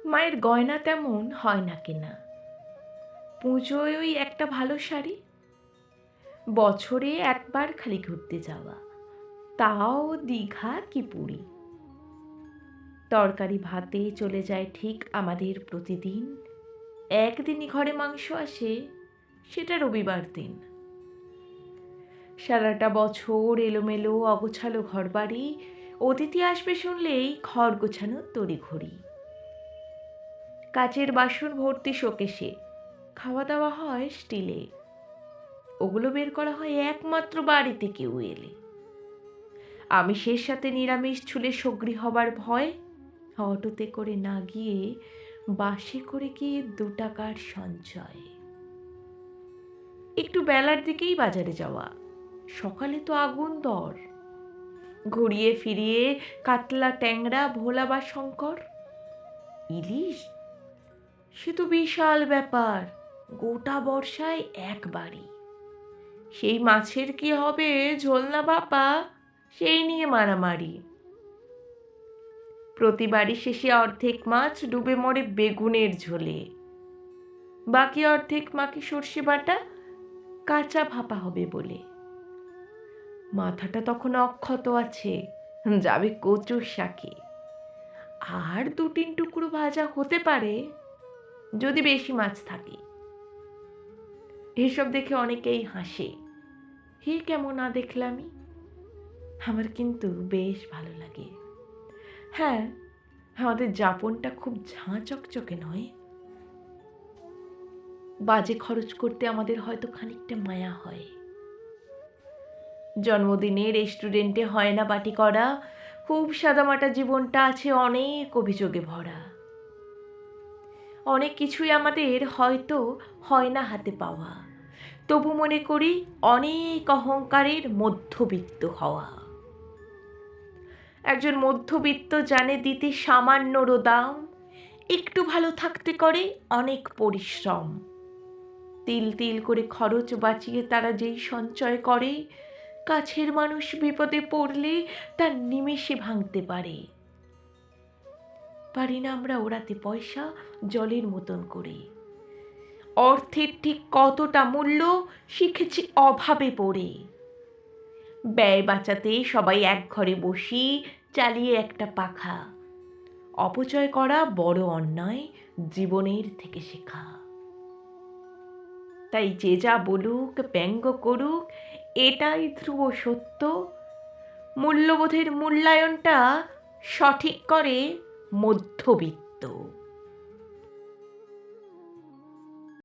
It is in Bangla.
মায়ের গয়না তেমন হয় না কেনা, পুজোয় ওই একটা ভালো শাড়ি, বছরে একবার খালি ঘুরতে যাওয়া, তাও দীঘা কি পুরী। তরকারি ভাতে চলে যায় ঠিক আমাদের প্রতিদিন। একদিনই ঘরে মাংস আসে, সেটা রবিবার দিন। সারাটা বছর এলোমেলো অগোছালো ঘরবাড়ি, অতিথি আসবে শুনলেই ঘর গোছানো তড়িঘড়ি। কাচের বাসন ভর্তি শোকেশে, খাওয়া দাওয়া হয় স্টিলে, ওগুলো বের করা হয় একমাত্র বাড়িতে কেউ এলে। আমিষের সাথে নিরামিষ ছুলে সগ্রী হবার ভয়, অটোতে করে না গিয়ে বাসে করে গিয়ে 2 টাকার সঞ্চয়। একটু বেলার দিকেই বাজারে যাওয়া, সকালে তো আগুন দর। ঘুরিয়ে ফিরিয়ে কাতলা, ট্যাংরা, ভোলা বা শঙ্কর। ইলিশ সে তো বিশাল ব্যাপার, গোটা বর্ষায় একবারই। সেই মাছের কি হবে ঝোল না বাপা, সেই নিয়ে মারামারি। প্রতিবারই শেষে অর্ধেক মাছ ডুবে মরে বেগুনের ঝোলে, বাকি অর্ধেক মাকে সর্ষে বাটা কাঁচা ভাপা হবে বলে। মাথাটা তখন অক্ষত আছে, যাবে কচুর শাকে। আর 2-3 টুকরো ভাজা হতে পারে যদি বেশি মাছ থাকে। এসব দেখে অনেকেই হাসে, হে কেমন না দেখলামই। আমার কিন্তু বেশ ভালো লাগে। হ্যাঁ, আমাদের যাপনটা খুব ঝাঁ চকচকে নয়। বাজে খরচ করতে আমাদের হয়তো খানিকটা মায়া হয়। জন্মদিনে রেস্টুরেন্টে হয় না বাটি করা, খুব সাদামাটা জীবনটা আছে অনেক অভিযোগে ভরা। অনেক কিছুই আমাদের হয়তো হয় না হাতে পাওয়া, তবু মনে করি অনেক অহংকারের মধ্যবিত্ত হওয়া। একজন মধ্যবিত্ত জানে দিতে সামান্যরও দাম, একটু ভালো থাকতে করে অনেক পরিশ্রম। তিল তিল করে খরচ বাঁচিয়ে তারা যেই সঞ্চয় করে, কাছের মানুষ বিপদে পড়লে তার নিমেষে ভাঙতে পারে। পারি না আমরা ওড়াতে পয়সা জলের মতন করে। অর্থের ঠিক কতটা মূল্য শিখেছি অভাবে পড়ে। ব্যয় বাঁচাতে সবাই এক ঘরে বসি, চালিয়ে একটা পাখা। অপচয় করা বড় অন্যায়, জীবনের থেকে শেখা। তাই যে যা বলুক, ব্যঙ্গ করুক, এটাই ধ্রুব সত্য, মূল্যবোধের মূল্যায়নটা সঠিক করে মধ্যবিত্ত।